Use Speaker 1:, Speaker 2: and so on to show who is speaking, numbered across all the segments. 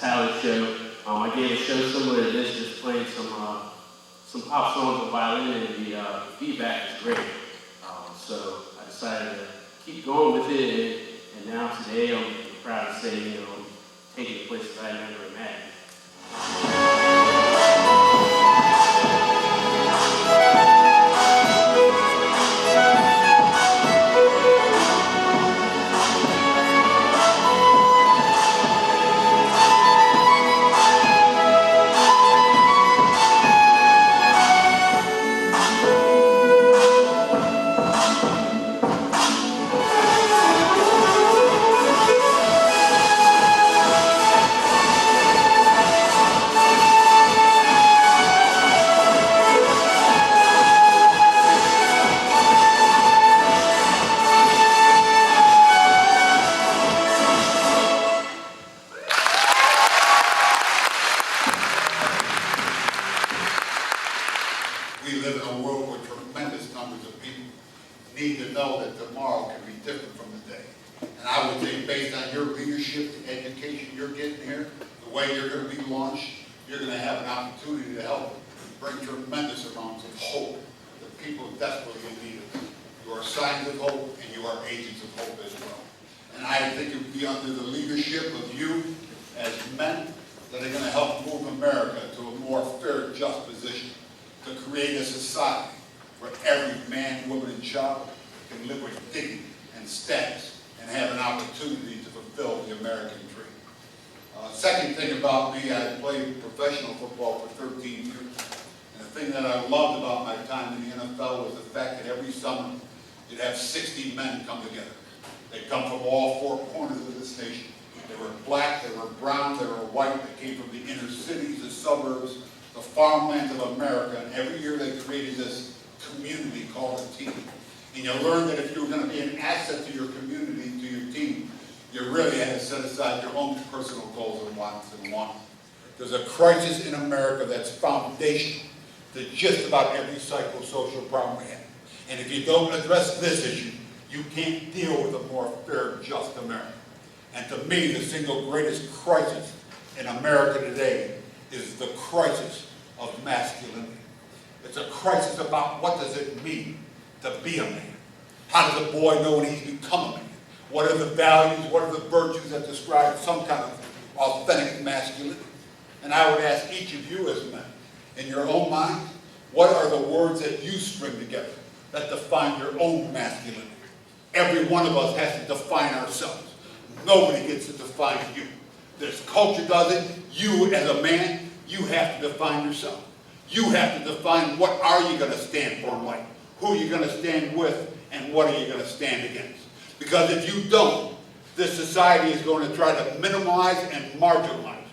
Speaker 1: talent show. I gave a show similar to this, just playing some pop songs with violin, and the feedback is great. So I decided to keep going with it, and now today I'm proud to say, you know, I'm taking places I never imagined.
Speaker 2: We live in a world where tremendous numbers of people need to know that tomorrow can be different from today. And I would say, based on your leadership, the education you're getting here, the way you're going to be launched, you're going to have an opportunity to help bring tremendous amounts of hope to people desperately in need of it. You are signs of hope, and you are agents of hope as well. And I think it would be under the leadership of you as men that are going to help move America to a more fair, just position, to create a society where every man, woman, and child can live with dignity and status and have an opportunity to fulfill the American dream. Second thing about me, I played professional football for 13 years. And the thing that I loved about my time in the NFL was the fact that every summer you'd have 60 men come together. They come from all four corners of this nation. They were black, they were brown, they were white, they came from the inner cities, the suburbs, the farmlands of America, and every year they created this community called a team. And you learn that if you were going to be an asset to your community, to your team, you really had to set aside your own personal goals and wants and wants. There's a crisis in America that's foundational to just about every psychosocial problem we have. And if you don't address this issue, you can't deal with a more fair, just America. And to me, the single greatest crisis in America today is the crisis of masculinity. It's a crisis about what does it mean to be a man. How does a boy know when he's become a man? What are the values, what are the virtues that describe some kind of authentic masculinity? And I would ask each of you as men, in your own mind, what are the words that you string together that define your own masculinity? Every one of us has to define ourselves. Nobody gets to define you. This culture does it. You as a man, you have to define yourself. You have to define what are you going to stand for in life, who are you going to stand with, and what are you going to stand against. Because if you don't, this society is going to try to minimize and marginalize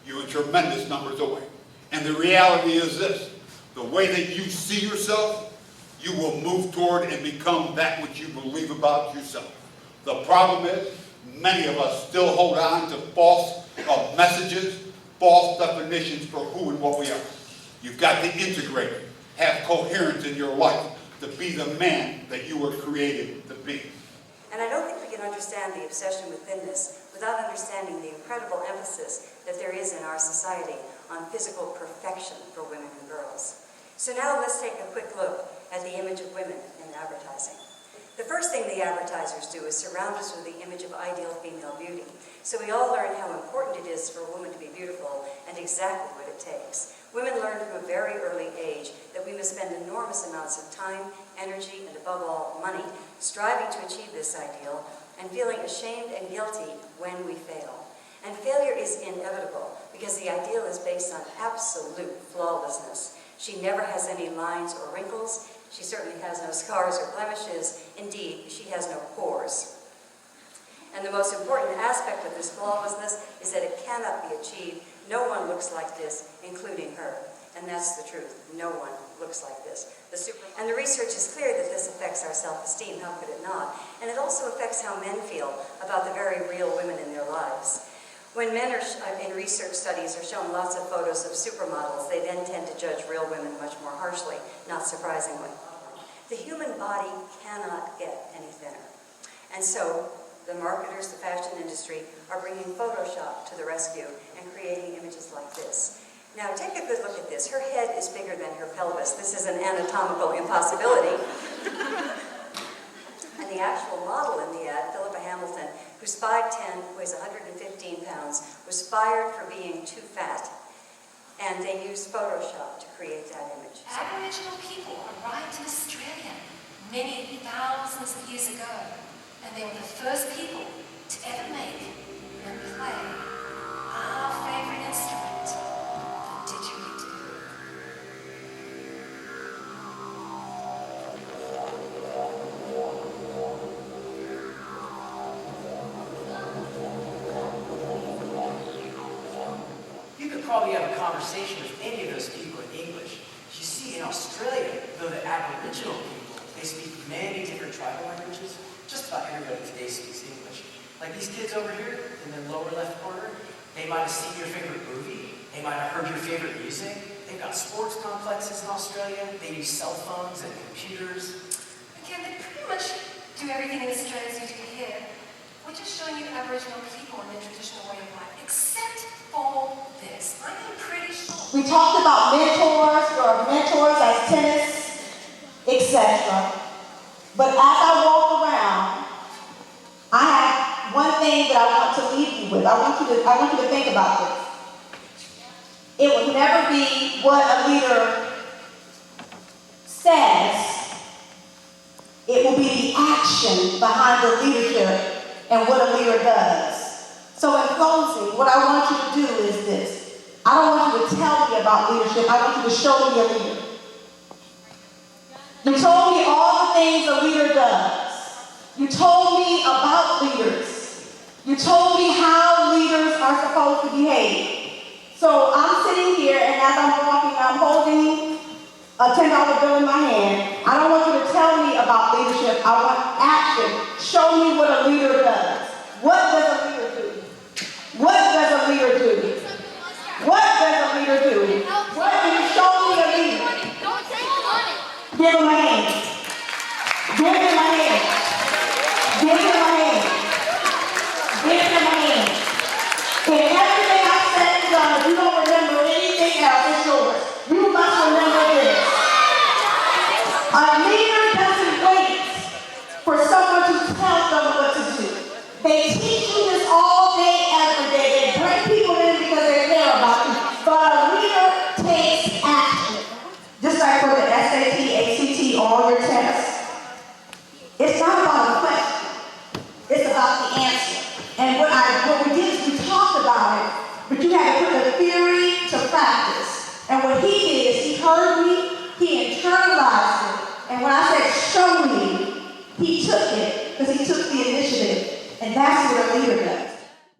Speaker 2: you in tremendous numbers away. And the reality is this: the way that you see yourself, you will move toward and become that which you believe about yourself. The problem is, many of us still hold on to false messages, false definitions for who and what we are. You've got to integrate it, have coherence in your life to be the man that you were created to be.
Speaker 3: And I don't think we can understand the obsession with thinness without understanding the incredible emphasis that there is in our society on physical perfection for women and girls. So now let's take a quick look at the image of women in advertising. The first thing the advertisers do is surround us with the image of ideal female beauty. So we all learn how important it is for a woman to be beautiful and exactly what it takes. Women learn from a very early age that we must spend enormous amounts of time, energy, and above all, money, striving to achieve this ideal and feeling ashamed and guilty when we fail. And failure is inevitable because the ideal is based on absolute flawlessness. She never has any lines or wrinkles. She certainly has no scars or blemishes. Indeed, she has no pores. And the most important aspect of this flawlessness is that it cannot be achieved. No one looks like this, including her. And that's the truth. No one looks like this. And the research is clear that this affects our self-esteem. How could it not? And it also affects how men feel about the very real women in their lives. When men are in research studies are shown lots of photos of supermodels, they then tend to judge real women much more harshly, not surprisingly. The human body cannot get any thinner. And so the marketers, the fashion industry, are bringing Photoshop to the rescue and creating images like this. Now, take a good look at this. Her head is bigger than her pelvis. This is an anatomical impossibility. And the actual model in the ad, Philippa Hamilton, who's 5'10", weighs 115 pounds, was fired for being too fat, and they used Photoshop to create that image.
Speaker 4: Aboriginal people arrived in Australia many thousands of years ago, and they were the first people to ever make and play our favorite instrument, the didgeridoo.
Speaker 5: You could probably have a conversation with any of those people in English. You see, in Australia, though the Aboriginal people, they speak many different tribal languages. Just about everybody today speaks English. Like these kids over here in the lower left corner, they might have seen your favorite movie. They might have heard your favorite music. They've got sports complexes in Australia. They use cell phones and computers.
Speaker 4: Again, they pretty much do everything in Australia as you do here. We're just showing you Aboriginal people and their traditional way of life, except for this. I am pretty sure.
Speaker 6: We talked about mentors, your mentors as tennis, etc. But as I walk around, I have one thing that I want to leave you with. I want you to think about this. It will never be what a leader says. It will be the action behind the leadership and what a leader does. So in closing, what I want you to do is this. I don't want you to tell me about leadership. I want you to show me a leader. You told me all the things a leader does. You told me about leaders. You told me how leaders are supposed to behave. So I'm sitting here, and as I'm walking, I'm holding a $10 bill in my hand. I don't want you to tell me about leadership. I want action. Show me what a leader does. What does a leader do? What does a leader do? What does a leader do? What do you show me a leader? Give him a hand. Give him a hand. Give him a hand. Give him a hand. And everything I said is done. If you don't remember anything else, it's yours. You must remember this. A leader doesn't wait for someone to tell them what to do. They teach you this all day, every day. They bring people in because they care about you. But a leader takes action. Just like for the SAT, ACT, all your tests. It's not about a question. It's about the answer. And what we did is we talked about it, but you had to put the theory to practice. And what he